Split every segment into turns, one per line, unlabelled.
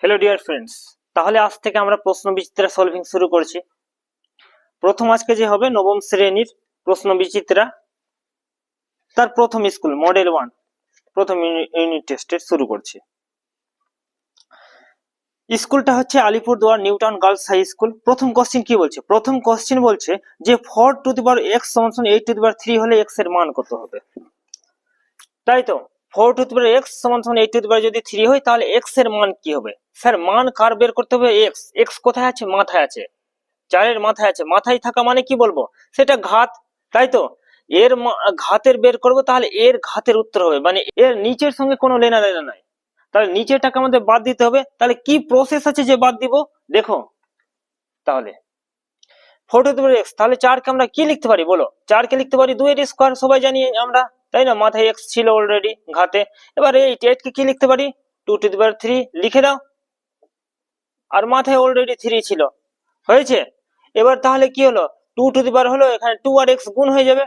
Hello dear friends, তাহলে আজ থেকে আমরা প্রশ্ন বিচিত্রা সলভিং শুরু করছি। প্রথম আজকে যে হবে নবম শ্রেণীর প্রশ্ন বিচিত্রা, তার প্রথম স্কুল মডেল 1 প্রথম ইউনিট টেস্টের শুরু করছি। স্কুলটা হচ্ছে Alipurduar new town girls high school. প্রথম কোশ্চেন কি বলছে? প্রথম কোশ্চেন বলছে যে 4 টু দি পাওয়ার x সমান 8 টু দি পাওয়ার 3 হলে x এর মান কত হবে। তাই তো 4 টু দি পাওয়ার x সমান 8 টু দি পাওয়ার যদি 3 হয় তাহলে x এর মান কি হবে? স্যার মান কার বের করতে হবে? x কোথায় আছে? মাথায় আছে, 4 এর মাথায় আছে। মাথায় থাকা মানে কি বলবো? সেটা ঘাত, তাই তো এর ঘাতের বের করব, তাহলে এর ঘাতের উত্তর হবে, মানে এর নিচের সঙ্গে কোনো লেনা দেনা নাই, তাহলে নিচেরটাকে আমাদের বাদ দিতে হবে। তাহলে কি প্রসেস আছে যে বাদ দিব? দেখো তাহলে 4 টু দি পাওয়ার x, তাহলে 4 কে আমরা কি লিখতে পারি বলো? 4 কে লিখতে পারি 2 এর স্কয়ার, সবাই জানি আমরা, তাই না? মাথায় x ছিল অলরেডি ঘাতে। এবার এই 8 কে কি লিখতে পারি? 2 টু দি পাওয়ার 3 লিখে দাও, আর মাথায় অলরেডি 3 ছিল, হয়েছে। এবার তাহলে কি হলো? 2 টু দি পাওয়ার হলো, এখানে 2 আর x গুণ হয়ে যাবে,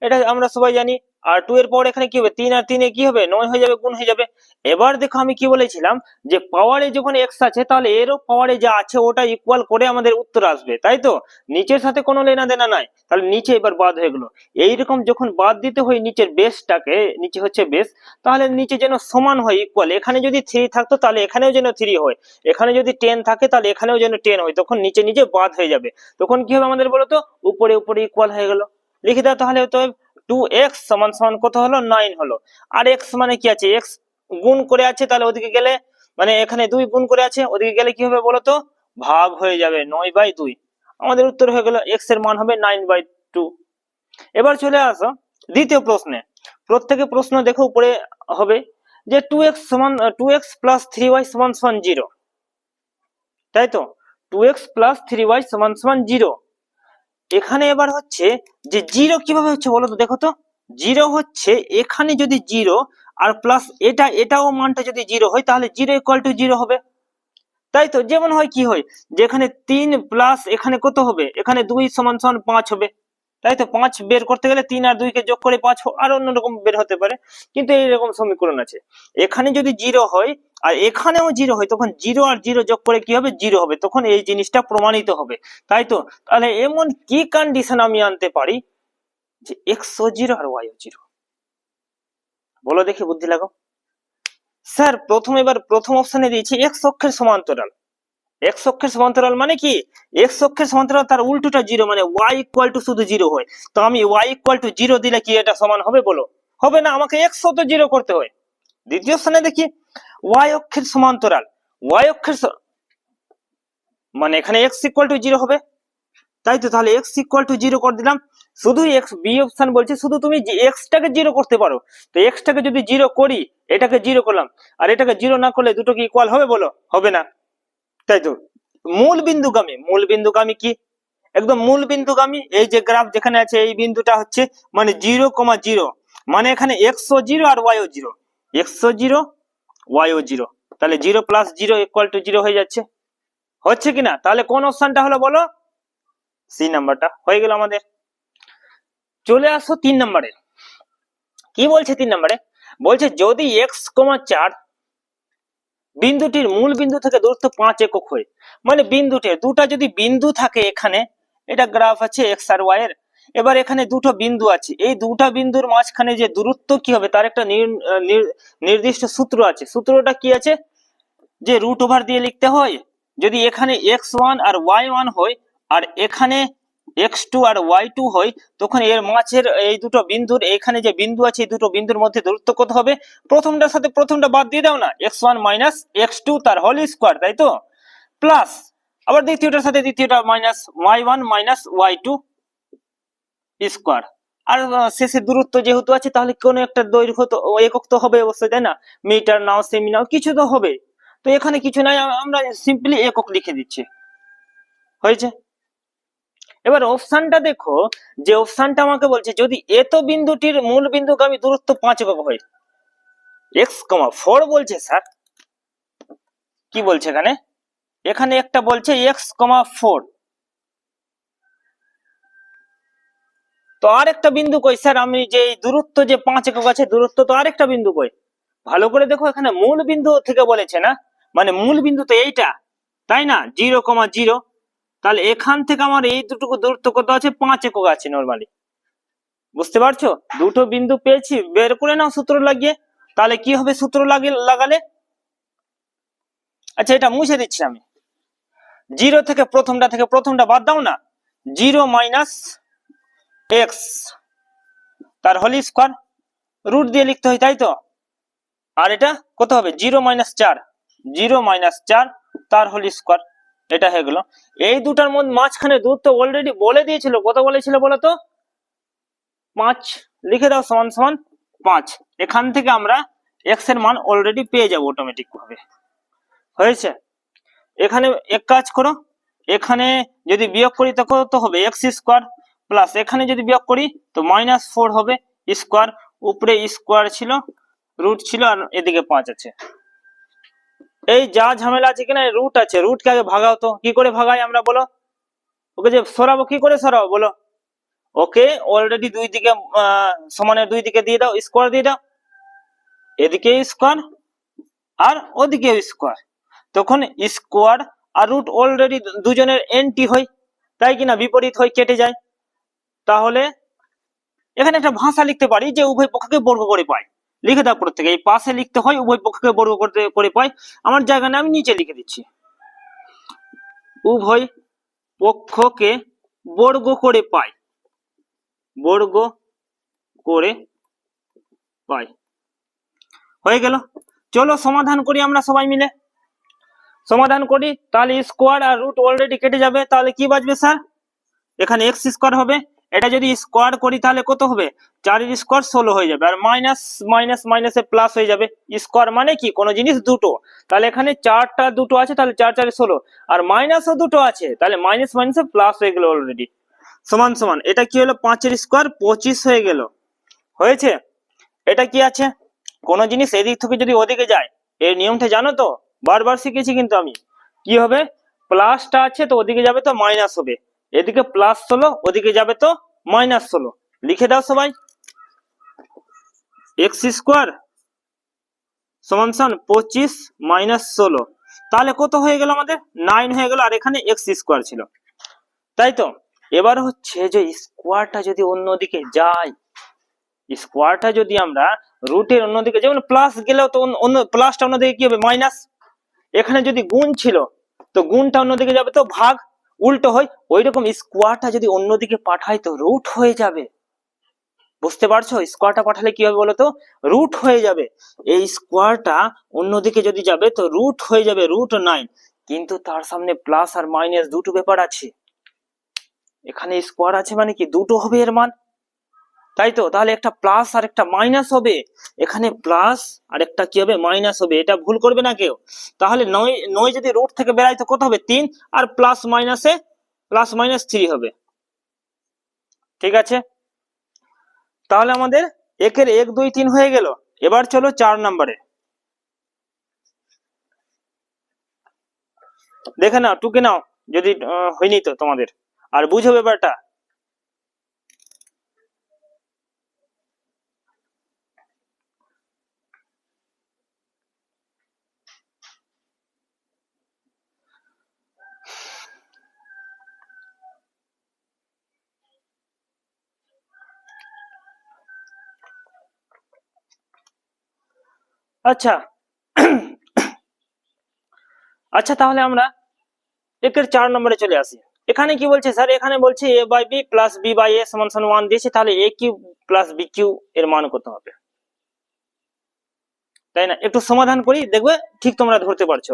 এটা আমরা সবাই জানি। আর 2 এর পর এখানে কি হবে? 3 আর 3 এ কি হবে? 9 হয়ে যাবে, গুণ হয়ে যাবে। এবার দেখো আমি কি বলেছিলাম, যে পাওয়ারে যখন x আছে তাহলে এরও পাওয়ারে যা আছে ওটা ইকুয়াল করে আমাদের উত্তর আসবে, তাই তো নিচের সাথে কোনো লেনা দেনা নাই। তাহলে নিচে এবার বাদ হয়ে গেল। এইরকম যখন বাদ দিতে হয় নিচের বেসটাকে, নিচে হচ্ছে বেস, তাহলে নিচে যেন সমান হয়, ইকুয়াল। এখানে যদি 3 থাকতো তাহলে এখানেও যেন 3 হয়, এখানে যদি 10 থাকে তাহলে এখানেও যেন 10 হয়, তখন নিচে নিচে বাদ হয়ে যাবে। তখন কি হবে আমাদের বলো তো? উপরে উপরে ইকুয়াল হয়ে গেল। লিখে দাও তাহলে। তো 2x সমান সমান কত হলো? 9 হলো। আর x মানে কি আছে? x গুণ করে আছে, তাহলে ওদিকে গেলে, মানে এখানে 2 গুণ করে আছে, ওদিকে গেলে কি হবে বলো তো? ভাগ হয়ে যাবে, 9/2। আমাদের উত্তর হয়ে গেল x এর মান হবে 9/2। এবার চলে আসো দ্বিতীয় প্রশ্নে। প্রত্যেকে প্রশ্ন দেখো উপরে হবে যে 2x সমান 2x প্লাস 3y সমান সমান 0, তাই তো 2x প্লাস 3y সমান সমান 0। এখানে এবার হচ্ছে যে 0 কিভাবে হচ্ছে বলো তো? দেখো তো 0 হচ্ছে এখানে যদি 0 আর প্লাস এটাও মানটা যদি 0 হয় তাহলে 0 ইকুয়াল টু 0 হবে, তাই তো। যেমন হয় কি হয়, যে এখানে 3 প্লাস এখানে কত হবে? এখানে 2 সমান সমান 5 হবে, তাই তো। 5 বের করতে গেলে 3 আর 2 কে যোগ করে 5 আর অন্যরকম বের হতে পারে, কিন্তু এইরকম সমীকরণ আছে। এখানে যদি 0 হয় আর এখানেও 0 হয়, তখন 0 আর 0 যোগ করে কি হবে? 0 হবে, তখন এই জিনিসটা প্রমাণিত হবে, তাই তো। তাহলে এমন কি কন্ডিশন আমি আনতে পারি যে x ও 0 আর y ও 0? বলো দেখি, বুদ্ধি লাগাও। স্যার এবার প্রথম অপশনে দিয়েছি x অক্ষের সমান্তরাল। x অক্ষের সমান্তরাল মানে কি? x অক্ষের সমান্তরাল তার উল্টোটা 0, মানে y ইকুয়াল টু শুধু 0 হয়। তো আমি y ইকুয়াল টু 0 দিলে কি এটা সমান হবে বলো? হবে না, আমাকে x ও তো 0 করতে হয়। দ্বিতীয় স্থানে দেখি y অক্ষের সমান্তরাল, y অক্ষের মানে এখানে x ইকুয়াল টু 0 হবে, তাই তো। তাহলে x ইকুয়াল টু 0 করে দিলাম। শুধু x, বি অপশন বলছে শুধু তুমি x টাকে 0 করতে পারো। তো x টাকে যদি 0 করি, এটাকে 0 করলাম, আর এটাকে 0 না করলে দুটো কি ইকুয়াল হবে বলো? হবে না, তাই তো। মূল বিন্দুগামী কি? একদম মূল বিন্দুগামী। এই যে গ্রাফ যেখানে আছে এই বিন্দুটা হচ্ছে মানে 0,0, মানে এখানে x ও 0 আর y ও 0, x ও 0 y ও 0, তাহলে 0 প্লাস 0 ইকুয়াল টু 0 হয়ে যাচ্ছে, হচ্ছে কিনা? তাহলে কোন অপশনটা হলো বলো? সি নাম্বারটা হয়ে গেল আমাদের। চলে আসো 3 নম্বরে। কি বলছে 3 নম্বরে? বলছে যদি x, 4 বিন্দুটির মূল বিন্দু থেকে দূরত্ব 5 একক হয়, মানে বিন্দুটির দুটা যদি বিন্দু থাকে, এখানে এটা গ্রাফ আছে x আর y এর। এবার এখানে দুটো বিন্দু আছে, এই দুটা বিন্দুর মাঝখানে যে দূরত্ব কি হবে তার একটা নির্দিষ্ট সূত্র আছে। সূত্রটা কি আছে? যে রুট ওভার দিয়ে লিখতে হয়। যদি এখানে x1 আর y1 হয়, আর এখানে x2 আর y2 হয়, তখন এর মাঝের এই দুটো বিন্দুর, এখানে যে বিন্দু আছে এই দুটো বিন্দুর মধ্যে দূরত্ব কত হবে? প্রথমটার সাথে প্রথমটা বাদ দিয়ে দাও না, x1 মাইনাস x2 তার হোল স্কয়ার, তাই তো, প্লাস আবার দ্বিতীয়টার সাথে দ্বিতীয়টা minus y1 minus y2 square. আর শেষের দূরত্ব যেহেতু আছে, তাহলে কোন একটা দৈর্ঘ্য তো একক তো হবে অবশ্যই, তাই না? মিটার নাও, সেমি নাও, কিছু তো হবে। তো এখানে কিছু নাই, আমরা সিম্পলি একক লিখে দিচ্ছি, হয়েছে। এবার অপশনটা দেখো, যে অপশনটা আমাকে বলছে যদি এত বিন্দুটির মূল বিন্দুগামী দূরত্ব 5 একক হয়, x, 4 বলছে। স্যার কি বলছে এখানে? এখানে একটা বলছে x, 4, তো আর একটা বিন্দু কই স্যার? আমি যে দূরত্ব যে 5 একক আছে, দূরত্ব তো আরেকটা বিন্দু কই? ভালো করে দেখো, এখানে মূল বিন্দু থেকে বলেছে না, মানে মূল বিন্দু তো এইটা, তাই না, 0,0। তাহলে এখান থেকে আমার এই দুটুকু দূরত্ব কত আছে, 5 একক আছে নরমালি। বুঝতে পারছো, দুটো বিন্দু পেয়েছি, বের করে নাও সূত্র লাগিয়ে। তাহলে কি হবে সূত্র লাগালে? আচ্ছা এটা মুছে দিচ্ছি আমি। 0 থেকে প্রথমটা বাদ দাও না, 0 মাইনাস এক্স তার হোল স্কয়ার, রুট দিয়ে লিখতে হয়, তাই তো। আর এটা কত হবে, 0 মাইনাস 4, 0 মাইনাস 4 তার হোল স্কয়ার। এটা হয়ে গেল। এই দুটার মধ্যে মাঝখানে দূরত্ব অলরেডি বলে দিয়েছিল, কত বলেছিল বলো তো, 5। লিখে দাও সমান সমান 5। এখান থেকে আমরা এক্স এর মান অলরেডি পেয়ে যাবো অটোমেটিক ভাবে। হয়েছে। এখানে এক কাজ করো, এখানে যদি বিয়োগ করি তো কত হবে, এক্স স্কোয়ার প্লাস এখানে যদি বিয়োগ করি তো -4 হবে স্কোয়ার, উপরে স্কোয়ার ছিল, রুট ছিল, আর এদিকে 5 আছে। এই যা ঝামেলা আছে কিনা, রুট আছে, রুটকে আগে ভাগাও তো। কি করে ভাগাই আমরা বলো? ওকে যে সরাবো, কি করে সরাবো বলো? ওকে অলরেডি দুই দিকে সমানের দুই দিকে দিয়ে দাও, স্কোয়ার দিয়ে দাও, এদিকে স্কোয়ার আর ওদিকে স্কোয়ার। তখন স্কোয়ার আর রুট অলরেডি দুজনের এন্টি হয়, তাই কিনা, বিপরীত হয়, কেটে যায়। তাহলে এখানে একটা ভাষা লিখতে পারি যে উভয় পক্ষকে বর্গ করে পাই। লিখে দাও প্রত্যেকে, এই পাশে লিখতে হয় উভয় পক্ষকে বর্গ করে পাই। আমার জায়গা না, আমি নিচে লিখে দিচ্ছি, উভয় পক্ষকে বর্গ করে পাই, বর্গ করে পাই। হয়ে গেল। চলো সমাধান করি আমরা সবাই মিলে, সমাধান করি। তাহলে স্কোয়ার আর রুট অলরেডি কেটে যাবে, তাহলে কি বাঁচবে স্যার, এখানে এক্স স্কোয়ার হবে। এটা যদি স্কোয়ার করি তাহলে কত হবে, 4 এর স্কোয়ার 16 হয়ে যাবে, আর মাইনাস মাইনাস মাইনাসে প্লাস হয়ে যাবে। স্কোয়ার মানে কি, কোনো জিনিস দুটো, তাহলে এখানে 4টা দুটো আছে, তাহলে 4 4 16, আর মাইনাসও দুটো আছে, তাহলে মাইনাস মাইনাসে প্লাস হয়ে গেল অলরেডি। সমান সমান এটা কি হলো, 5 এর স্কোয়ার 25 হয়ে গেল। হয়েছে। এটা কি আছে, কোন জিনিস এদিক থেকে যদি ওদিকে যায়, এর নিয়মটা জানো তো, বারবার শিখেছি কিন্তু আমি। কি হবে, প্লাসটা আছে তো ওদিকে যাবে তো মাইনাস হবে, এদিকে প্লাস 16 ওদিকে যাবে তো -16। লিখে দাও সবাই, এক্স স্কোয়ার সমান সমান 25 - 16। তাহলে কত হয়ে গেল আমাদের, 9 হয়ে গেল, আর এখানে এক্স স্কোয়ার ছিল, তাই তো। এবার হচ্ছে যে স্কোয়ারটা যদি অন্যদিকে যায়, স্কোয়ারটা যদি আমরা রুটের অন্যদিকে, যেমন প্লাস গেলেও তো অন্য প্লাসটা অন্যদিকে কি হবে, মাইনাস। এখানে যদি গুণ ছিল তো গুণটা অন্যদিকে যাবে তো ভাগ, উল্টো হয়। ওইরকম স্কোয়ারটা যদি অন্যদিকে পাঠাই তো রুট হয়ে যাবে। বুঝতে পারছো, স্কোয়ারটা পাঠালে কি হবে বলতো, রুট হয়ে যাবে। এই স্কোয়ারটা অন্যদিকে যদি যাবে তো রুট হয়ে যাবে, √9। কিন্তু তার সামনে প্লাস আর মাইনাস দুটো ব্যাপার আছে, এখানে স্কোয়ার আছে মানে কি দুটো হবে এর মান, তাই তো। তাহলে একটা প্লাস আর একটা মাইনাস হবে, এখানে প্লাস আর একটা কি হবে, মাইনাস হবে। এটা ভুল করবে না কেউ। তাহলে 9 যদি রুট থেকে বেরায় তো কত হবে, 3, আর প্লাস মাইনাসে +-3 হবে। ঠিক আছে, তাহলে আমাদের একের 1 2 3 হয়ে গেল। এবার চলো 4 নম্বরে, দেখে নাও, টুকে নাও যদি হয়নি তো তোমাদের, আর বুঝো ব্যাপারটা। আচ্ছা আচ্ছা, তাহলে আমরা একের 4 নম্বরে চলে আসি। এখানে কি বলছে স্যার, এখানে বলছে a/b + b/a = 1 দিয়েছে, তাহলে a³ + b³ এর মান কত হবে, তাই না। একটু সমাধান করি, দেখবে ঠিক তোমরা ধরতে পারছো।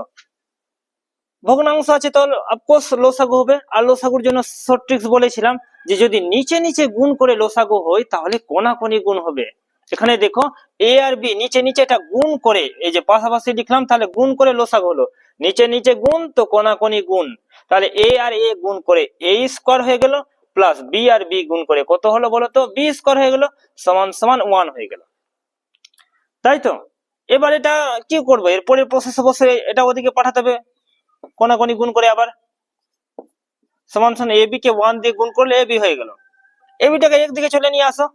ভগ্নাংশ আছে তো অফকোর্স লসাগু হবে, আর লসাগুর জন্য শর্ট ট্রিক্স বলেছিলাম যে যদি নিচে নিচে গুণ করে লসাগু হয় তাহলে কোনাকুনি গুণ হবে। এখানে দেখো a আর b নিচে নিচে এটা গুণ করে, এই যে পাশাপাশি লিখলাম, তাহলে গুণ করে লসাগু হলো, নিচে নিচে গুণ তো কোনাকুনি গুণ, তাহলে a আর a গুণ করে a² হয়ে গেল, প্লাস b আর b গুণ করে কত হলো বলো তো, b² হয়ে গেল, সমান সমান 1 হয়ে গেল, তাই তো। এবার এটা কি করবো, এরপরে প্রসেসে বসে এটা ওদিকে পাঠাতে হবে, কোনাকুনি গুণ করে, আবার সমান সমান ab কে 1 দিয়ে গুণ করলে ab হয়ে গেল। এবটাকে একদিকে চলে নিয়ে আসো,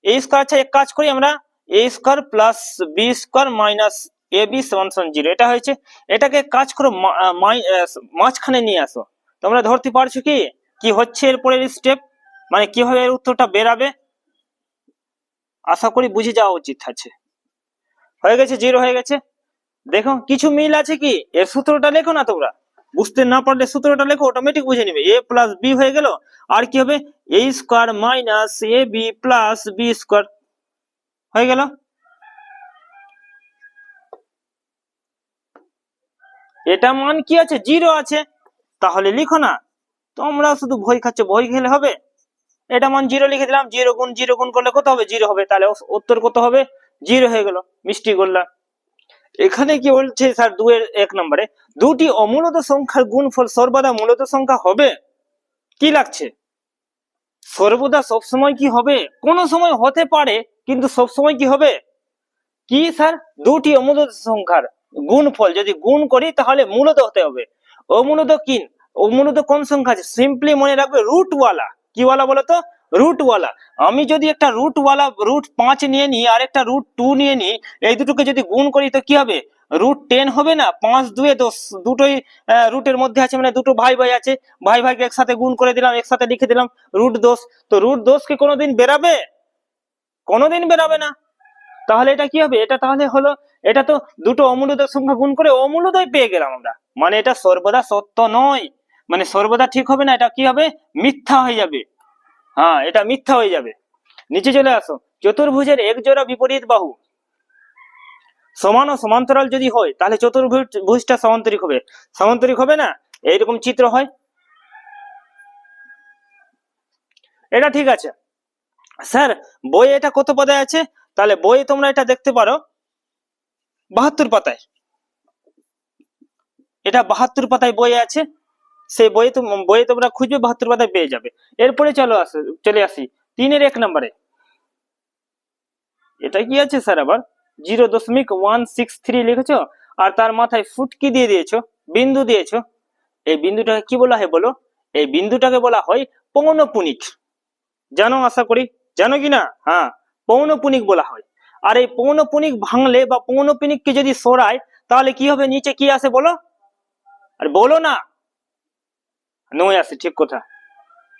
a² আছে, এক কাজ করি আমরা, a² + b² - এ বি সমান সমান 0, এটা হয়েছে। এটাকে কাজ করো মাঝখানে নিয়ে আসো। তোমরা ধরতে পারছো কি কি হচ্ছে এরপরের স্টেপ, মানে কিভাবে এর উত্তরটা বেরাবে? আশা করি বুঝে যাওয়া উচিত আছে। হয়ে গেছে, 0 হয়ে গেছে। দেখো কিছু মিল আছে কি, এর সূত্রটা লেখো না তোমরা, বুঝতে না পারলে সূত্রটা লেখো, অটোমেটিক বুঝে নিবে। এ প্লাস বি হয়ে গেল, আর কি হবে, এ square minus A B plus B square হয়ে গেল। এটা মান কি আছে, 0 আছে, তাহলে লিখো না। তোমরা শুধু ভয় খাচ্ছ, ভয় খেলে হবে? এটা মান 0 লিখে দিলাম, 0 গুণ করলে কত হবে, 0 হবে, তাহলে উত্তর কত হবে, 0 হয়ে গেল। মিষ্টি গোল্লা। এখানে কি বলছে স্যার 2 এর 1 নম্বরে, দুটি অমূলত সংখ্যার গুণফল সর্বদা মূলত সংখ্যা হবে। কি লাগছে, সর্বদা সবসময় কি হবে? কোন সময় হতে পারে, কিন্তু সবসময় কি হবে? কি স্যার, দুটি অমূলত সংখ্যার গুণফল যদি গুণ করি তাহলে মূলত হতে হবে। অমূলত কি, অমূলত কোন সংখ্যা আছে, সিম্পলি মনে রাখবে রুটওয়ালা। কি ওয়ালা বলো তো, রুটওয়ালা। আমি যদি একটা রুটওয়ালা √5 নিয়ে নিই আর একটা √2 নিয়ে নিই, এই দুটোকে যদি গুণ করি তো কি হবে, √10 হবে না? 5 2 10, দুটোই রুটের মধ্যে আছে, মানে দুটো ভাই ভাই আছে, ভাই ভাইকে একসাথে গুণ করে দিলাম, একসাথে লিখে দিলাম √10। তো √10 কি কোনোদিন বেরাবে? কোনোদিন বেরাবে না। তাহলে এটা কি হবে, এটা তাহলে হলো, এটা তো দুটো অমূলত সংখ্যা গুণ করে অমূলতই পেয়ে গেলাম আমরা, মানে এটা সর্বদা সত্য নয়, মানে সর্বদা ঠিক হবে না, এটা কি হবে, মিথ্যা হয়ে যাবে। হ্যাঁ, এটা মিথ্যা হয়ে যাবে। নিচে চলে আসো, চতুর্ভুজের এক জোড়া বিপরীত বাহু সমান ও সমান্তরাল যদি হয় তাহলে চতুর্ভুজটা সমান্তরিক হবে। সমান্তরিক হবে না, এইরকম চিত্র হয়। এটা ঠিক আছে স্যার, বই এটা কত পদে আছে? তাহলে বই তোমরা এটা দেখতে পারো 72 পাতায়, এটা 72 পাতায় বই আছে, সেই বইয়ে তোমরা খুঁজবে 72 পাতায় পেয়ে যাবে। এরপরে চলে আসি 3 এর 1 নম্বরে। এটা কি আছে স্যার, আবার 0.163 লিখেছো, আর তার মাথায় ফুটকি দিয়ে দিয়েছো, বিন্দু দিয়েছো। এই বিন্দুটাকে কি বলা হয় বলো? এই বিন্দুটাকে বলা হয় পৌনপুনিক। জানো, আশা করি জানো কি না? হ্যাঁ, পৌনপুনিক বলা হয়। আর এই পৌনপুনিক ভাঙলে বা পৌনপুনিককে যদি সরায় তাহলে কি হবে, নিচে কি আসে বলো? আর বলো না, নয় আসে, ঠিক কথা।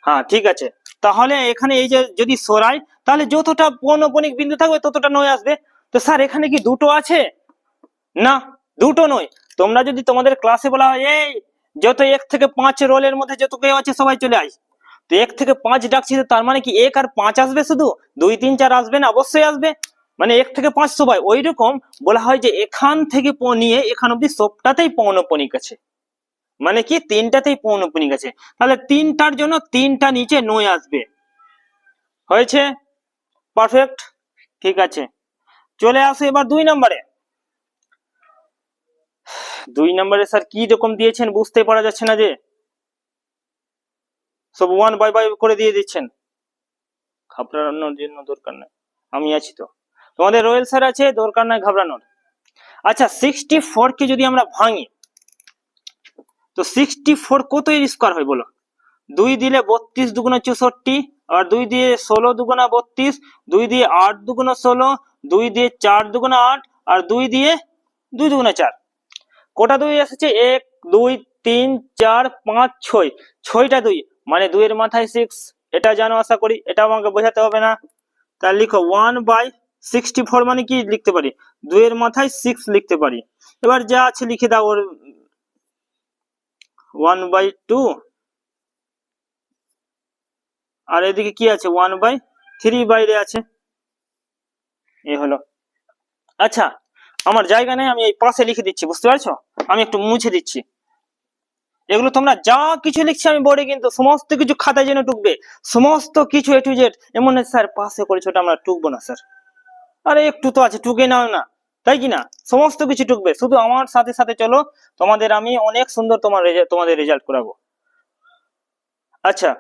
হ্যাঁ ঠিক আছে, তাহলে এখানে এই যে যদি সরাই তাহলে যতটা পৌনপুনিক বিন্দু থাকবে ততটা নয় আসবে। তো স্যার এখানে কি দুটো আছে? না, দুটো নয়। তোমরা যদি তোমাদের ক্লাসে বলা হয় এই যত 1 থেকে 5 রোলের মধ্যে যত কেউ আছে সবাই চলে আয়, তো 1 থেকে 5 ডাকছি, তার মানে কি 1 আর 5 আসবে শুধু, 2 3 4 আসবে না? অবশ্যই আসবে, মানে 1 থেকে 5 সবাই। ওই রকম বলা হয় যে এখান থেকে নিয়ে এখান অব্দি সবটাতেই পৌনপুনিক আছে, মানে কি তিনটাতেই পৌনপুনিক আছে, তাহলে তিনটার জন্য তিনটা নিচে নয় আসবে। হয়েছে, পারফেক্ট, ঠিক আছে। চলে আসে এবার 2 নম্বরে। 2 নম্বরে স্যার কি রকম দিয়েছেন বুঝতে পারা যাচ্ছে না, যে সব 1/2 করে দিয়ে দিচ্ছেন। ঘাবড়ানোর জন্য দরকার নাই, আমি আছি তো, তোমাদের রয়েল স্যার আছে, দরকার নাই ঘাবড়ানোর। আচ্ছা 64 কে যদি আমরা ভাঙি তো 64 কত এর স্কয়ার হয় বলো? 2 দিলে 32 দুগুণা 64, আর 2 দিয়ে 16 দুগুণা 32, 2 দিয়ে 8 দুগুণা 16, 2 দিয়ে 4 দুগুণা 8, আর 2 দিয়ে 2 দুগুণা 4। কটা 2 এসেছে? 1 2 3 4 5 6, 6টা 2, মানে 2 এর মাথায় 6। এটা জানো আশা করি, এটা আমাকে বোঝাতে হবে না। তাহলে লিখো 1/64, মানে কি লিখতে পারি, 2 এর মাথায় 6 লিখতে পারি। এবার যা আছে লিখে দাও, ওর 1/2, আর এদিকে কি আছে 1/3 বাইরে আছে, এই হলো। আচ্ছা আমার জায়গা নেই, আমি এই পাশে লিখে দিচ্ছি, বুঝতে পারছো? আমি একটু মুছে দিচ্ছি। এগুলো তোমরা যা কিছু লিখছি আমি বোর্ডে, কিন্তু সমস্ত কিছু খাতায় যেন টুকবে, সমস্ত কিছু A to Z। এমন না স্যার পাশে করেছো, ওটা আমরা টুকবো না স্যার, আরে একটু তো আছে, টুকে নাও না, তাই কি না? সমস্ত কিছু টুকবে, শুধু আমার সাথে সাথে চলো, তোমাদের আমি অনেক সুন্দর তোমাদের রেজাল্ট করাবো। আচ্ছা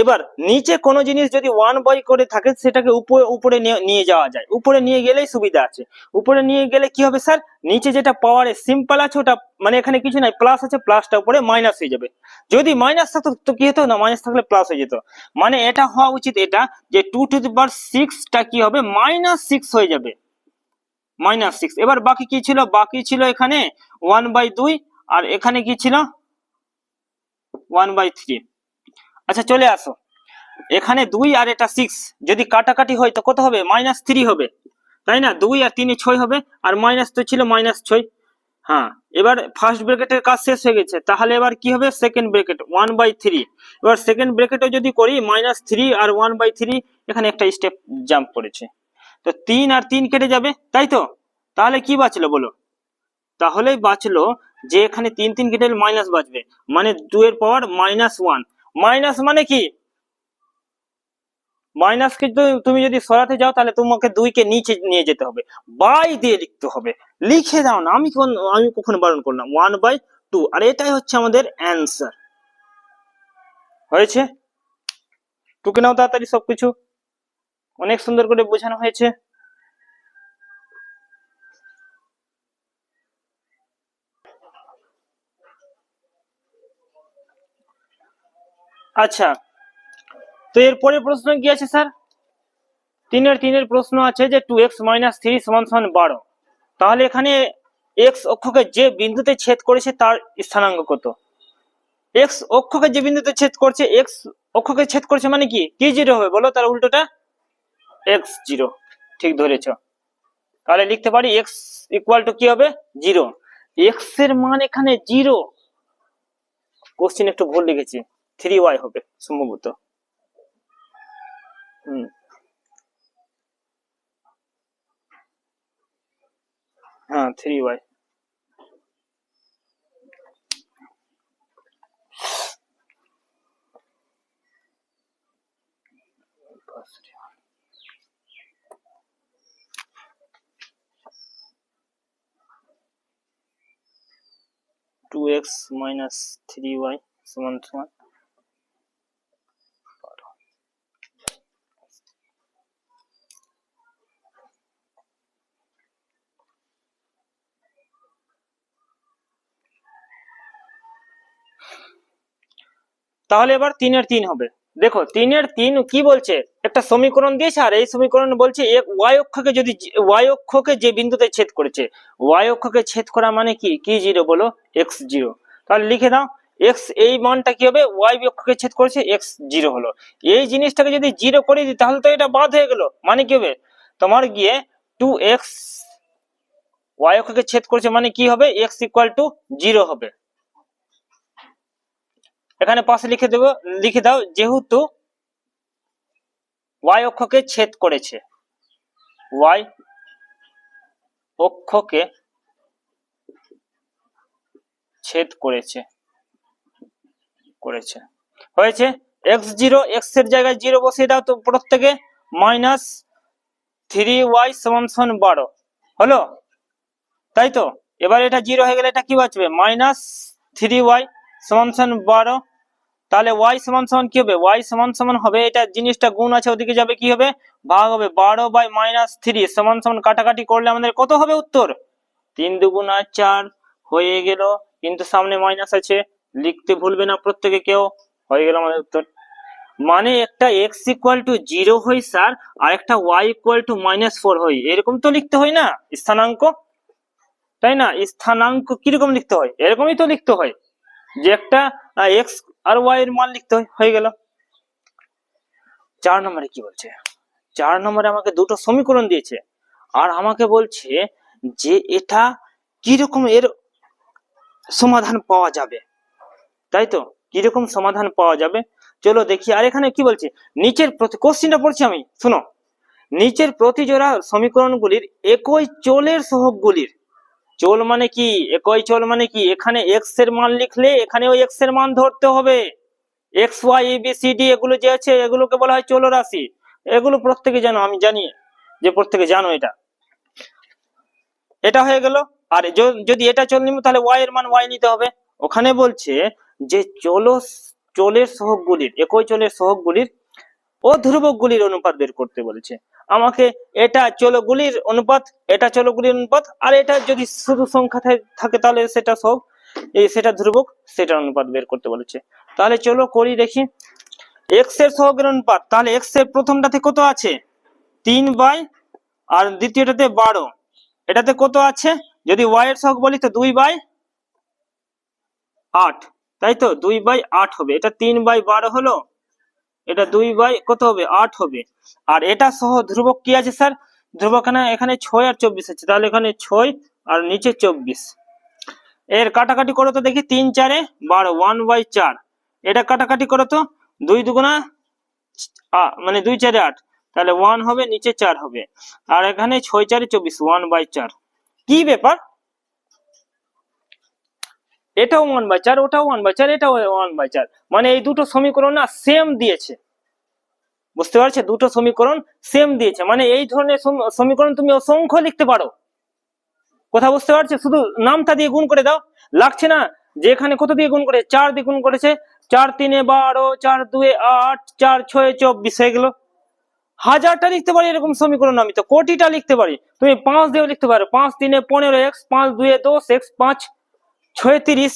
এবার নিচে কোনো জিনিস যদি 1/, করে থাকে সেটাকে উপরে নিয়ে যাওয়া যায়, উপরে নিয়ে গেলেই সুবিধা আছে। উপরে নিয়ে গেলে কি হবে স্যার, নিচে যেটা পাওয়ারে সিম্পল আছে ওটা, মানে এখানে কিছু নাই, প্লাস আছে, প্লাসটা উপরে মাইনাস হয়ে যাবে। যদি মাইনাস থাকতো তো কি হতো না, মাইনাস থাকলে প্লাস হয়ে যেত, মানে এটা হওয়া উচিত এটা যে 2 to the power 6টা কি হবে, -6 হয়ে যাবে। -6। এবার বাকি কি ছিল? বাকি ছিল এখানে 1/2 আর এখানে কি ছিল 1/3। আচ্ছা চলে আসো, এখানে 2 আর এটা 6 যদি কাটাকাটি হয় তো কত হবে? -3 হবে, তাই না? 2 আর 3 6 হবে, আর মাইনাস তো ছিল -6। হ্যাঁ, এবার ফার্স্ট ব্র্যাকেটের কাজ শেষ হয়ে গেছে, তাহলে এবার কি হবে? Second bracket 1/3। এবার সেকেন্ড ব্র্যাকেটে যদি করি -3 আর 1/3, এখানে একটা স্টেপ জাম্প করেছে, তো 3 আর 3 কেটে যাবে, তাই তো? তাহলে কি বাঁচলো বলো? তাহলেই বাঁচলো যে এখানে 3 3 কেটে মাইনাস বাঁচবে, মানে 2 এর পাওয়ার -1। মাইনাস মানে কি? মাইনাসকে তুমি যদি সরাতে যাও তাহলে তোমাকে 2 কে নিচে নিয়ে যেতে হবে, বাই দিয়ে লিখতে হবে। লিখে দাও না, আমি কখনো বারণ করলাম, 1/2, আর এটাই হচ্ছে আমাদের অ্যান্সার। হয়েছে? টুকে নাও তাড়াতাড়ি, সবকিছু অনেক সুন্দর করে বোঝানো হয়েছে। আচ্ছা, তো এর পরের প্রশ্ন কি আছে স্যার? 3-এর প্রশ্ন আছে যে 2x - 3 = 12। তাহলে এখানে x অক্ষকে যে বিন্দুতে ছেদ করেছে তার স্থানাঙ্ক কত? x অক্ষকে যে বিন্দুতে ছেদ করছে, x অক্ষকে ছেদ করছে মানে কি কি জিরো হবে বলো? তার উল্টোটা x0। ঠিক ধরেছো। তাহলে লিখতে পারি x = কি হবে? 0। x এর মান এখানে 0, কোশ্চেন একটু ভুল লিখেছি, 3y হবে সম্ভবত। হ্যাঁ 3y। Two x minus 3y সমান সমান 12। তাহলে এবার 3-এর 3 হবে। দেখো 3-এর 3 কি বলছে? একটা সমীকরণ দিয়েছে, আর এই সমীকরণ বলছে y অক্ষকে যদি y অক্ষকে যে বিন্দুতে ছেদ করেছে, y অক্ষকে ছেদ করা মানে কি কি জিরো বলো? x0। তাহলে লিখে দাও, x এই মানটা কি হবে? y অক্ষকে ছেদ করেছে, x0 হলো। এই জিনিসটাকে যদি 0 করে দিই তাহলে তো এটা বাদ হয়ে গেল, মানে কি হবে? তোমার গিয়ে 2x y অক্ষকে ছেদ করেছে মানে কি হবে? x = 0 হবে। এখানে পাশে লিখে দাও যেহেতু y অক্ষকে ছেদ করেছে, y অক্ষকে ছেদ করেছে হয়েছে। x0, x এর জায়গায় 0 বসিয়ে দাও তো প্রত্যেকে, -3y = 12 হলো, তাই তো? এবার এটা 0 হয়ে গেলে এটা কি বাঁচবে? -3y = 12। তাহলে y সমান কি হবে? y সমান হবে, এটা জিনিসটা গুণ আছে ওদিকে যাবে, কি হবে? ভাগ হবে। 12/-3 সমান কাটাকাটি করলে আমাদের কত হবে উত্তর? 3 × 2 = 4 হয়ে গেল, কিন্তু সামনে মাইনাস আছে, লিখতে ভুলবে না প্রত্যেকে কেউ। হয়ে গেল আমাদের উত্তর। মানে একটা x = 0 হয় স্যার, আর একটা y = -4 হয়, এরকম তো লিখতে হয় না স্থানাঙ্ক, তাই না? স্থানাঙ্ক কিরকম লিখতে হয়? এরকমই তো লিখতে হয়, যে একটা x আর y এর মান লিখতে হয়। হয়ে গেল। 4 নম্বরে কি বলছে? 4 নম্বরে আমাকে দুটো সমীকরণ দিয়েছে, আর আমাকে বলছে যে এটা কিরকম এর সমাধান পাওয়া যাবে, তাই তো? কিরকম সমাধান পাওয়া যাবে চলো দেখি। আর এখানে কি বলছে? নিচের কোশ্চেনটা পড়ছি আমি, শোনো। নিচের প্রতিজোড়া সমীকরণগুলির একই চলের সহগগুলির, চল মানে কি? একই চল মানে কি? এখানে x এর মান লিখলে এখানেও x এর মান ধরতে হবে। x y a b c d এগুলো যে আছে এগুলোকে বলা হয় চলরাশি। এগুলো প্রত্যেকে জানো, আমি জানি যে প্রত্যেকে জানো এটা। এটা হয়ে গেল। আর যদি এটা চল নিব তাহলে y এর মান y নিতে হবে। ওখানে বলছে যে চলের সহগগুলির, একই চলের সহগগুলির ও ধ্রুবকগুলির অনুপাত বের করতে বলেছে আমাকে। এটা চলগুলির অনুপাত, এটা চলগুলির অনুপাত, আর এটা যদি শুধু সংখ্যা থাকে তাহলে সেটা সহগ, সেটা ধ্রুবক, সেটার অনুপাত বের করতে বলেছে। তাহলে চলো করি দেখি। x এর সহগের অনুপাত, তাহলে x এর প্রথমটাতে কত আছে? 3 আর দ্বিতীয়টাতে 12, এটাতে কত আছে, যদি y এর সহগ বলি তো 2/8, তাই তো 2/8 হবে। এটা 3/12 হলো, এটা 2 বাই কত হবে 8 হবে। আর এটা সহ ধ্রুবক কি আছে স্যার, ধ্রুবক এখানে 6 আর 24 আছে, তাহলে এখানে 6 আর নিচে 24। এর কাটাকাটি করো তো দেখি, 3 4 12, 1/4। এটা কাটাকাটি করো তো, 2 দুগুণা মানে 2 4 8, তাহলে 1 হবে, নিচে 4 হবে। আর এখানে 6 4 24, 1/4। কি ব্যাপার, এটাও 1/4, ওটাও 1/4, এটাও 1/4, মানে এই দুটো সমীকরণ না সেম দিয়েছে। বুঝতে পারছো, দুটো সমীকরণ সেম দিয়েছে, মানে এই ধরনের সমীকরণ তুমি অসংখ্য লিখতে পারো। কথা বুঝতে পারছো, শুধু নামটা দিয়ে গুণ করে দাও, লাগছে না যে এখানে কত দিয়ে গুণ করে, 4 দিয়ে গুণ করেছে, 4 3 12, 4 2 8, 4 6 24 হয়ে গেল। হাজারটা লিখতে পারি এরকম সমীকরণ, আমি তো কোটিটা লিখতে পারি। তুমি 5 দিয়েও লিখতে পারো, 5 3 15x, 5 2 10x, 5 6 30।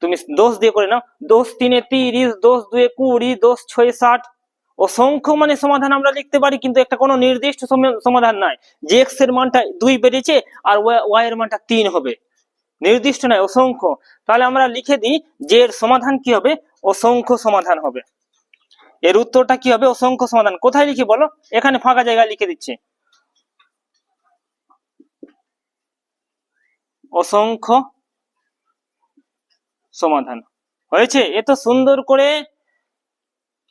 তুমি 10 দিয়ে করে নাও, 10 3 30, 10 2 20, 10 6 60। অসংখ্য মানে সমাধান আমরা লিখতে পারি, কিন্তু একটা কোনো নির্দিষ্ট সমাধান নাই যে x এর মানটা 2 বেরিয়েছে আর y এর মানটা 3 হবে, নির্দিষ্ট নাই, অসংখ্য। তাহলে আমরা লিখে দিই যে এর সমাধান কি হবে, অসংখ্য সমাধান হবে। এর উত্তরটা কি হবে, অসংখ্য সমাধান। কোথায় লিখি বলো, এখানে ফাঁকা জায়গায় লিখে দিচ্ছি, অসংখ্য সমাধান। হয়েছে, এত সুন্দর করে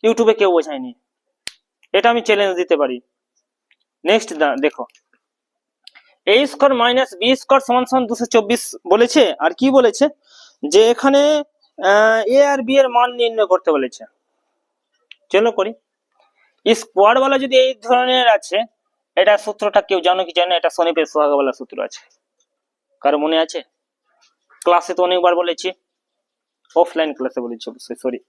ইউটিউবে কেউ বোঝায়নি, এটা আমি চ্যালেঞ্জ দিতে পারি। নেক্সট দেখো, a square minus B square সমান সমান 224 বলেছে। আর কি বলেছে, যে এখানে এ আর বি এর মান নির্ণয় করতে বলেছে। চলো করি। স্কোয়ার ওয়ালা যদি এই ধরনের আছে, এটা সূত্রটা কেউ জানো কি জানো, এটা শনিপের সোহাগওয়ালা সূত্র আছে, কারো মনে আছে? ক্লাসে তো অনেকবার বলেছি, অফলাইন ক্লাসে বলেছি অবশ্যই, সরি।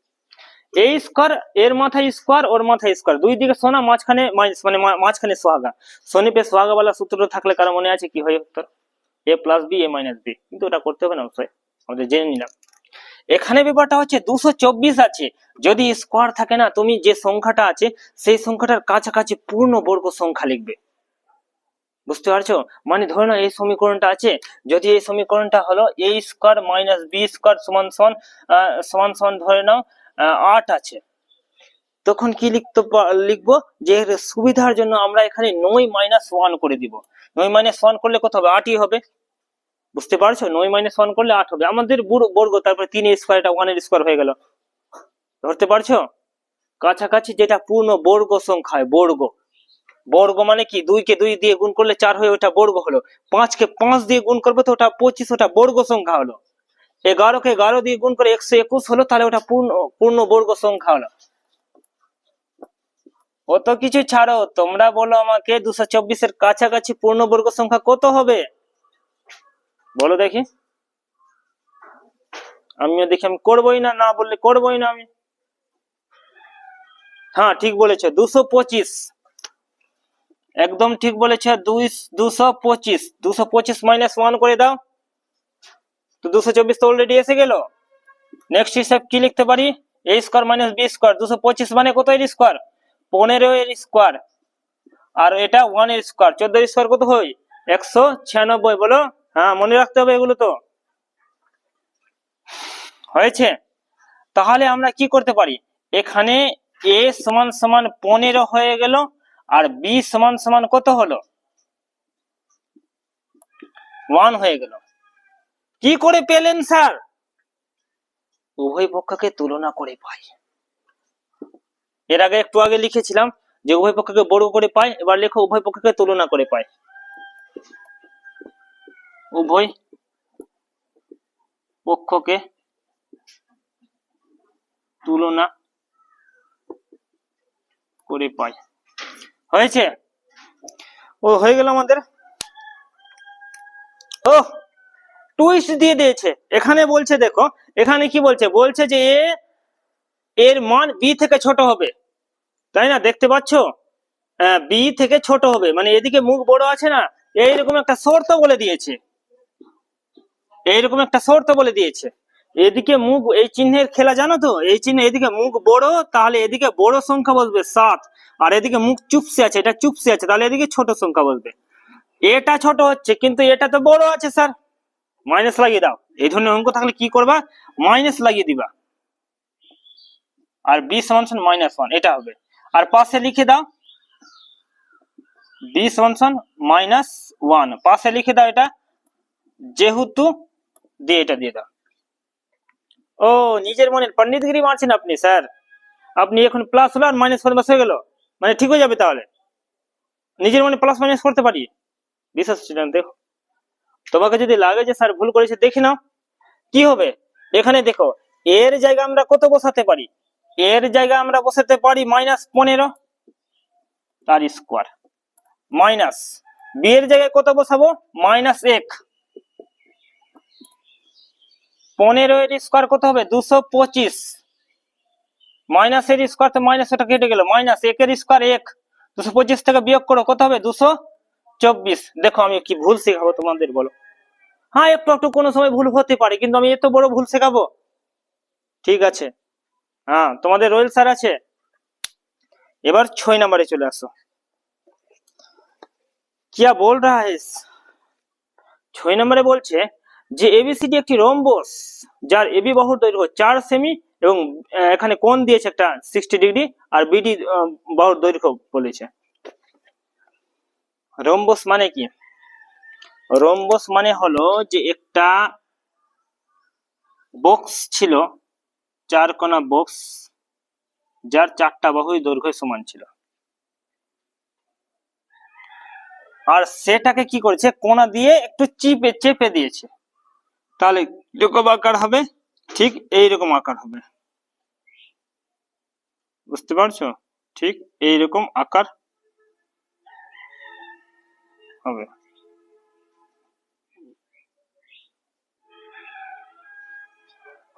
এ স্কোয়ার, এর মাথায় স্কোয়ার, ওর মাথায় স্কোয়ার, দুই দিকে সোনা, মাঝখানে মাইনাস, মানে মাঝখানে সোহাগা। শনিপের সোহাগাওয়ালা সূত্র থাকলে কারো মনে আছে কি হয় উত্তর, a plus B, a minus B. কিন্তু ওটা করতে হবে না অবশ্যই, আমাদের জেনে নিলাম। এখানে ব্যাপারটা হচ্ছে 224 আছে, যদি স্কোয়ার থাকে না, তুমি যে সংখ্যাটা আছে সেই সংখ্যাটার কাছাকাছি পূর্ণ বর্গ সংখ্যা লিখবে। বুঝতে পারছো, মানে ধরে নাও এই সমীকরণটা আছে, যদি এই সমীকরণটা হলো a square minus B square সমান সমান ধরে নাও 8 আছে, তখন কি লিখবো, যে সুবিধার জন্য আমরা এখানে 9 - 1 করে দিব। 9 - 1 করলে কত হবে, 8ই হবে। বুঝতে পারছো, 9 - 1 করলে 8 হবে। আমাদের বর্গ, তারপরে 3 এর স্কয়ার, এটা 1 এর স্কয়ার হয়ে গেল। ধরতে পারছো, কাছাকাছি যেটা পূর্ণ বর্গ সংখ্যা হয়, বর্গ। বর্গ মানে কি, 2 কে 2 দিয়ে গুণ করলে 4 হয়ে ওটা বর্গ হলো, 5 কে 5 দিয়ে গুণ করবে তো ওটা 25, ওটা বর্গ সংখ্যা হলো। 11 কে 11 দিয়ে গুণ করে 121 হলো, তাহলে ওটা পূর্ণ বর্গ সংখ্যা হলো। অত কিছু ছাড়ো, তোমরা বলো আমাকে 224 এর কাছাকাছি পূর্ণবর্গ সংখ্যা কত হবে, বলো দেখি। আমিও দেখি, আমি করবোই না, না বললে করবোই না আমি। হ্যাঁ ঠিক বলেছো, 225, একদম ঠিক বলেছো, 225। 225 - 1 করে দাও, তো 224 তো অলরেডি এসে গেল। নেক্সট হিসাব কি লিখতে পারি, a square minus B square. 225 মানে কত এর স্কয়ার, 15 এর স্কয়ার, আর এটা 1 এর স্কয়ার, 14 এর স্কয়ার কত হয়, 196। বলো, হ্যাঁ মনে রাখতে হবে এগুলো তো। হয়েছে, তাহলে আমরা কি করতে পারি, এখানে a সমান সমান 15 হয়ে গেল, আর b সমান সমান কত হলো, 1 হয়ে গেল। কি করে পেলেন স্যার, উভয় পক্ষকে তুলনা করে পাই। এর আগে একটু আগে লিখেছিলাম যে উভয় পক্ষকে বর্গ করে পাই, এবার লেখো উভয় পক্ষকে তুলনা করে পাই। উভয় পক্ষকে তুলনা করে পাই। হয়েছে, ও হয়ে গেল আমাদের। ও টুইস্ট দিয়ে দিয়েছে, এখানে বলছে দেখো, এখানে কি বলছে, বলছে যে এর মান বি থেকে ছোট হবে, তাই না, দেখতে পাচ্ছ, বি থেকে ছোট হবে, মানে এদিকে মুখ বড় আছে না, এইরকম একটা শর্ত বলে দিয়েছে, এইরকম একটা শর্ত বলে দিয়েছে। এদিকে মুখ, এই চিহ্নের খেলা জানো তো, এই চিহ্ন এদিকে মুখ বড়, তাহলে এদিকে বড় সংখ্যা বসবে 7, আর এদিকে মুখ চুপসে আছে, এটা চুপসে আছে, তাহলে এদিকে ছোট সংখ্যা বসবে। এটা ছোট হচ্ছে কিন্তু এটা তো বড় আছে স্যার, মাইনাস লাগিয়ে দাও। এই ধরনের অঙ্ক থাকলে কি করবা, মাইনাস লাগিয়ে দিবা, আর বি সমান সমান -1 এটা হবে। আর পাশে লিখে দাও বি সমান সমান -1, পাশে লিখে দাও এটা, যেহেতু দিয়ে এটা দিয়ে দাও। ও নিজের মনে পণ্ডিতগিরি মারছেন আপনি স্যার, আপনি এখন প্লাস হলো আর মাইনাস হলে হয়ে গেল, মানে ঠিক হয়ে যাবে। তাহলে নিজের মনে প্লাস মাইনাস করতে পারি, বিশ্বাস স্টুডেন্ট। দেখো তোমাকে যদি লাগে যে স্যার ভুল করেছে, দেখে নাও কি হবে। এখানে দেখো এর জায়গা আমরা কত বসাতে পারি, এর জায়গা আমরা বসাতে পারি -15 তার স্কোয়ার, মাইনাস বি এর জায়গায় কত বসাবো, -1, 15 এর স্কোয়ার কত হবে 225, মাইনাস এর স্কোয়ার তো মাইনাস, এটা কেটে গেল, -1 এর স্কোয়ার 1, 225 থেকে বিয়োগ করো কত হবে 224। দেখো আমি কি ভুল শেখাবো তোমাদের বলো, হ্যাঁ একটু একটু কোনো সময় ভুল হতে পারে, কিন্তু আমি এত বড় ভুল শেখাবো, ঠিক আছে। হ্যাঁ তোমাদের রোয়েল স্যার আছে। এবার 6 নম্বরে চলে আসো। क्या बोल रहा है, 6 নম্বরে বলছে যে এবিসিডি একটি রম্বস যার এবি বাহুর দৈর্ঘ্য 4 সেমি এবং এখানে কোণ দিয়েছে একটা 60 ডিগ্রি, আর বিডি বাহুর দৈর্ঘ্য বলেছে। রম্বস মানে কি, রম্বস মানে হলো যে একটা বক্স ছিল, 4 কোণা বক্স, যার 4টা বাহুই দৈর্ঘ্য সমান ছিল, আর সেটাকে কি করেছে কোণা দিয়ে একটু চেপে দিয়েছে, তাহলে এরকম আকার হবে, ঠিক এইরকম আকার হবে, বুঝতে পারছো, ঠিক এইরকম আকার হবে।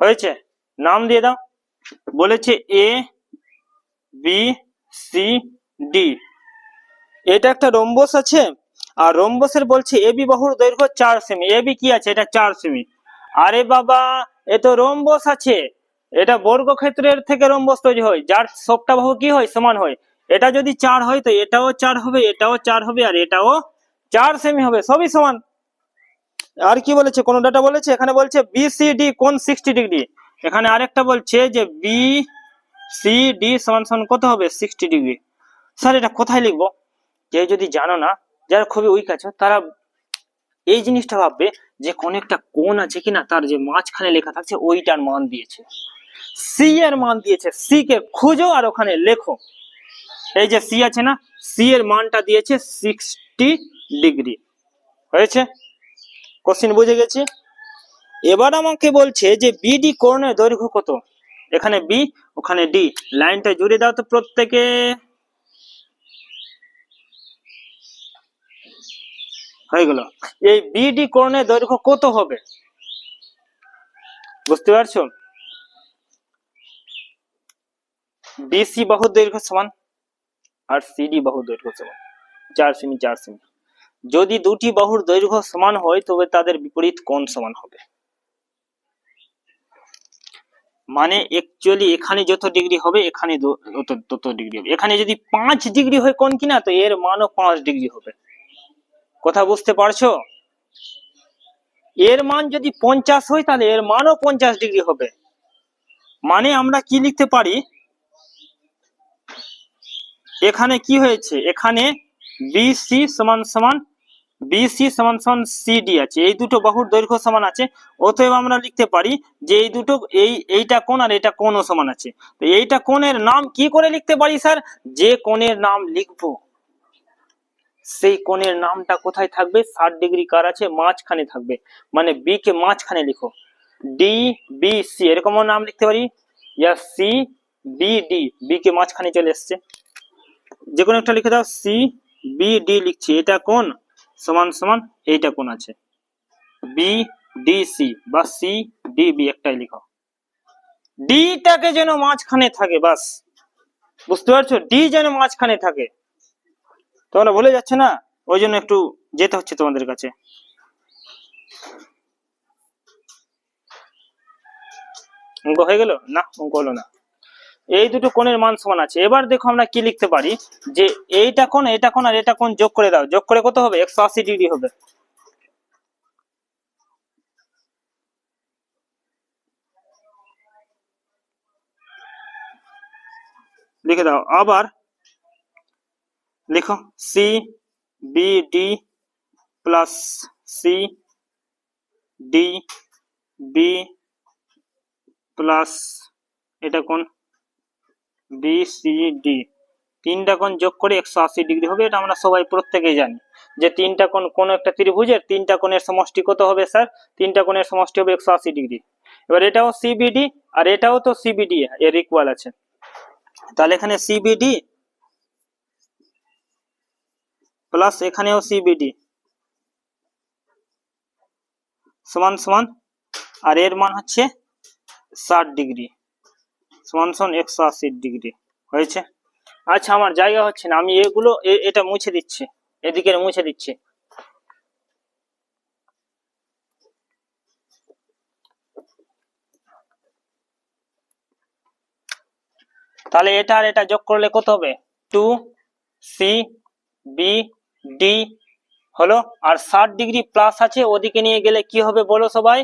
হয়েছে, নাম দিয়ে দাও। বলেছে এ বি সি ডি, এটা একটা রম্বস আছে, আর রম্বসের বলছে এবি বাহুর দৈর্ঘ্য 4 সেমি, এবি কি আছে এটা 4 সেমি। আরে বাবা এ তো রম্বস আছে, এটা বর্গক্ষেত্রের থেকে রম্বস তৈরি হয়, যার সবটা বাহু কি হয় সমান হয়। এটা যদি 4 হয় তো এটাও 4 হবে, এটাও 4 হবে, আর এটাও 4 সেমি হবে, সবই সমান। আর কি বলেছে, কোন ডাটা বলেছে, এখানে বলছে বিসিডি কোণ 60 ডিগ্রি, এখানে আরেকটা বলছে যে বি সি ডি সমান সমান কত হবে 60 ডিগ্রি। স্যার এটা কোথায় লিখবো, যে যদি জানো না, যারা খুবই উইক আছে তারা এই জিনিসটা ভাববে যে কোন একটা কোণ আছে কিনা, তার যে মাঝখানে লেখা থাকছে ওইটার মান দিয়েছে, সি এর মান দিয়েছে, সি কে খুঁজো আর ওখানে লেখো। এই যে সি আছে না, সি এর মানটা দিয়েছে 60 ডিগ্রি। হয়েছে, কোশ্চেন বুঝে গেছি। এবার আমাকে বলছে যে বিডি কোণের দৈর্ঘ্য কত, এখানে বি ওখানে ডি, লাইনটা জুড়ে দাও তো প্রত্যেকে। হয়ে গেল, এই বিডি কোণের দৈর্ঘ্য কত হবে বুঝতে পারছো, বিসি বাহুর দৈর্ঘ্য সমান আর সিডি বাহুর দৈর্ঘ্য সমান 4 সেমি 4 সেমি। যদি দুটি বাহুর দৈর্ঘ্য সমান হয় তবে তাদের বিপরীত কোণ সমান হবে, মানে অ্যাকচুয়ালি এখানে যত ডিগ্রি হবে এখানে তত ডিগ্রি হবে। এখানে যদি 5 ডিগ্রি হয় কোণ কিনা, তো এর মানও 5 ডিগ্রি হবে, কথা বুঝতে পারছো। এর মান যদি 50 হয় তাহলে এর মানও 50 ডিগ্রি হবে, মানে আমরা কি লিখতে পারি, এখানে কি হয়েছে, এখানে বিসি সমান সমান বিসি সমান সমান সিডি আছে, এই দুটো বাহুর দৈর্ঘ্য সমান আছে, অতএব আমরা লিখতে পারি যে এই দুটো এইটা কোণ আর এটা কোণও সমান আছে। তো এইটা কোণের নাম কি করে লিখতে পারি স্যার, যে কোণের নাম লিখবো সেই কোণের নামটা কোথায় থাকবে, 60 ডিগ্রি কার আছে মাঝখানে থাকবে, মানে বি কে মাঝখানে লিখো, ডি বি সি এরকমও নাম লিখতে পারি, ইয়া সি বি ডি, বি কে মাঝখানে চলে এসছে, যে কোনো একটা লিখে দাও, সি বি ডি লিখছি, এটা কোণ সমান সমান এইটা কোণ আছে, বি ডি সি বা সি ডি বি একটাই লিখো, ডিটাকে যেন মাঝখানে থাকে, বাস বুঝতে পারছো, ডি যেন মাঝখানে থাকে, তোমরা ভুলে যাচ্ছে না, ওই জন্য একটু যেতে হচ্ছে তোমাদের কাছে। অঙ্ক হয়ে গেল না, অঙ্ক হলো না, এই দুটো কোণের মান সমান আছে। এবার দেখো আমরা কি লিখতে পারি, যে এইটা কোণ এটা কোণ আর এটা কোণ যোগ করে দাও, যোগ করে কত হবে? 180 ডিগ্রি হবে। লিখে দাও। আবার লিখো C B D plus C D B plus এটা কোণ বি সি ডি, তিনটা কোণ যোগ করে 180 ডিগ্রি হবে। এটা আমরা সবাই প্রত্যেকেই জানি যে তিনটা কোণ কোন একটা ত্রিভুজের তিনটা কোণের সমষ্টি কত হবে স্যার? তিনটা কোণের সমষ্টি হবে 180 ডিগ্রি। এবার এটাও সিবিডি আর এটাও তো সিবিডি এর ইকুয়াল আছে, তাহলে এখানে সিবিডি প্লাস এখানেও সিবিডি সমান সমান, আর এর মান হচ্ছে 60 ডিগ্রি সমান সমান 180 ডিগ্রি হয়েছে। আচ্ছা আমার জায়গা হচ্ছে না, আমি এগুলো এটা মুছে দিচ্ছি, এদিকে মুছে দিচ্ছি। তাহলে এটা আর এটা যোগ করলে কত হবে? 2 সি বি ডি হলো, আর 60 ডিগ্রি প্লাস আছে, ওদিকে নিয়ে গেলে কি হবে বলো সবাই?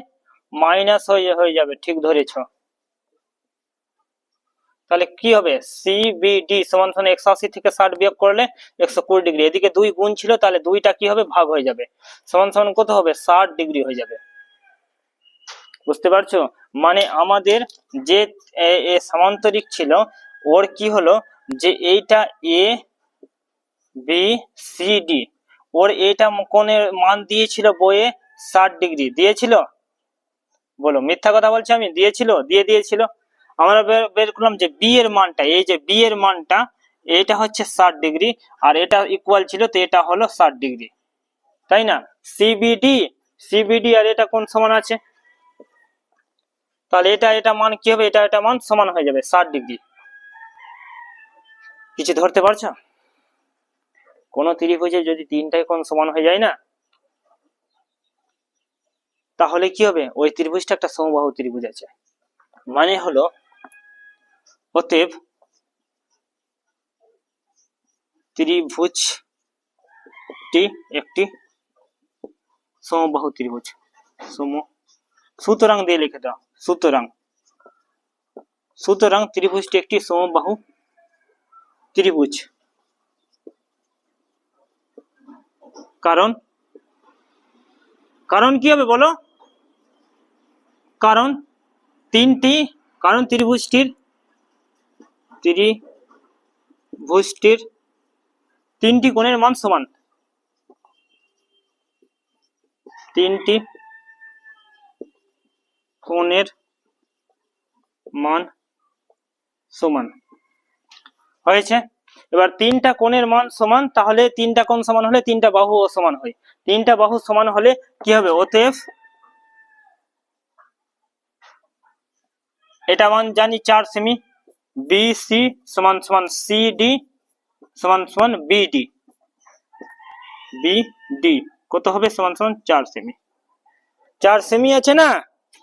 মাইনাস হয়ে যাবে, ঠিক ধরেছ। তাহলে কি হবে? সিবিডি সমান সমান 180 থেকে 60 বিয়োগ করলে 120 ডিগ্রি, এদিকে 2 গুণ ছিল, তাহলে 2টা কি হবে? ভাগ হয়ে যাবে, সমান সমান কত হবে? 60 ডিগ্রি হয়ে যাবে। বুঝতে পারছো? মানে আমাদের যে সামান্তরিক ছিল ওর কি হলো, যে এইটা এ বি সি ডি, ওর এইটা কোণের মান দিয়েছিল বইয়ে 60 ডিগ্রি দিয়েছিল, বলো মিথ্যা কথা বলছি আমি? দিয়েছিল। আমরা বের করলাম যে বি এর মানটা, এই যে বি এর মানটা এটা হচ্ছে 60 ডিগ্রি, আর এটা ইকুয়াল ছিল, তো এটা হলো 60 ডিগ্রি, তাই না? সিবিডি আর এটা কোন সমান আছে, তাহলে এটা মান কি হবে? এটা মান সমান হয়ে যাবে 60 ডিগ্রি। কিছু ধরতে পারছো? কোন ত্রিভুজে যদি তিনটাই কোণ সমান হয়ে যায় না, তাহলে কি হবে? ওই ত্রিভুজটা একটা সমবাহু ত্রিভুজ আছে, মানে হলো অতএব ত্রিভুজটি একটি সমবাহু ত্রিভুজ। সুতরাং দিয়ে লিখে দাও, সুতরাং ত্রিভুজটি একটি সমবাহু ত্রিভুজ। কারণ কি হবে বলো? কারণ ত্রিভুজটির তিনটি কোণের মান সমান, তিনটি কোণের মান সমান হয়েছে। এবার তিনটা কোণের মান সমান, তাহলে তিনটা কোণ সমান হলে তিনটা বাহু সমান হয়, তিনটা বাহু সমান হলে কি হবে? অতএব এটা মান জানি 4 সেমি, বিসি সমান সমান সিডি সমান সমান বিডি কত হবে? সমান সমান 4 সেমি। 4 সেমি আছে না?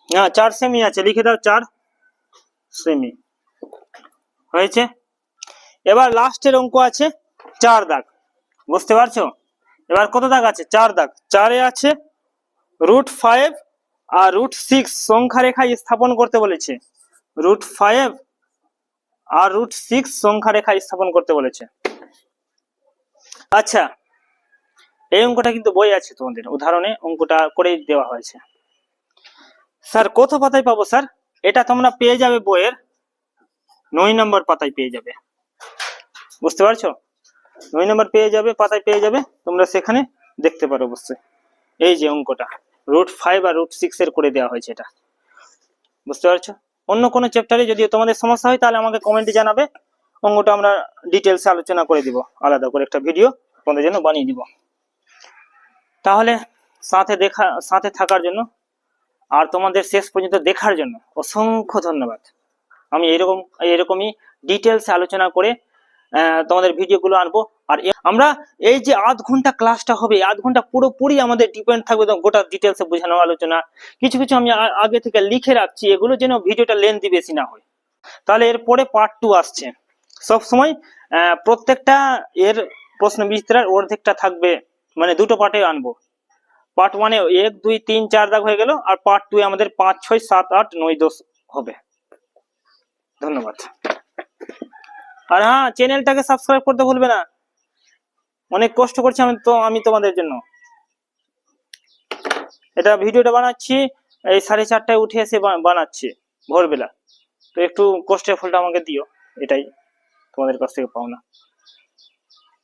হ্যাঁ 4 সেমি আছে, লিখে দাও 4 সেমি হয়েছে। এবার লাস্টের অঙ্ক আছে 4 দাগ, বুঝতে পারছো? এবার কত দাগ আছে? 4 দাগ। 4-এ আছে √5 আর √6 সংখ্যা রেখায় স্থাপন করতে বলেছে, √5 আর √6 সংখ্যা রেখায় স্থাপন করতে বলেছে। আচ্ছা এই অঙ্কটা কিন্তু বই আছে, তোমাদের উদাহরণে অঙ্কটা করে দেওয়া হয়েছে। স্যার কত পাতায় পাবো স্যার? এটা তোমরা পেয়ে যাবে বইয়ের 9 নম্বর পাতায় পেয়ে যাবে, বুঝতে পারছো? 9 নম্বর পাতায় পেয়ে যাবে, তোমরা সেখানে দেখতে পারো অবশ্যই। এই যে অঙ্কটা √5 আর √6 এর করে দেওয়া হয়েছে, এটা বুঝতে পারছো? অন্য কোনো চ্যাপ্টারে যদি তোমাদের সমস্যা হয় তাহলে আমাকে কমেন্টে জানাবে, অঙ্কটা আমরা ডিটেলসে আলোচনা করে দিব, আলাদা করে একটা ভিডিও তোমাদের জন্য বানিয়ে দিব। তাহলে সাথে থাকার জন্য আর তোমাদের শেষ পর্যন্ত দেখার জন্য অসংখ্য ধন্যবাদ। আমি এরকমই ডিটেলসে আলোচনা করে তোমাদের ভিডিওগুলো আনবো। আর আমরা এই যে আধ ঘন্টা ক্লাসটা হবে, আধ ঘন্টা পুরোপুরি আমাদের ডিপেন্ড থাকবে গোটা ডিটেলসে বোঝানো আলোচনা। কিছু আমি আগে থেকে লিখে রাখছি, এগুলো যেন ভিডিওটা লেন্থি বেশি না হয়। তাহলে এরপরে পার্ট 2 আসছে। সব সময় প্রত্যেকটা এর প্রশ্ন বিচিত্রার অর্ধেকটা থাকবে, মানে দুটো পার্টে আনবো। পার্ট 1-এ 1 2 3 4 দাগ হয়ে গেল, আর পার্ট 2-এ আমাদের 5 6 7 8 9 10 হবে। ধন্যবাদ। আর হ্যাঁ, চ্যানেলটাকে সাবস্ক্রাইব করতে ভুলবে না, অনেক কষ্ট করছি আমি তোমাদের জন্য। এটা ভিডিওটা বানাচ্ছি এই 4:30টায় উঠে এসে বানাচ্ছি ভোরবেলা, তো একটু কষ্টের ফলটা আমাকে দিও, এটাই তোমাদের কাছ থেকে পাওনা।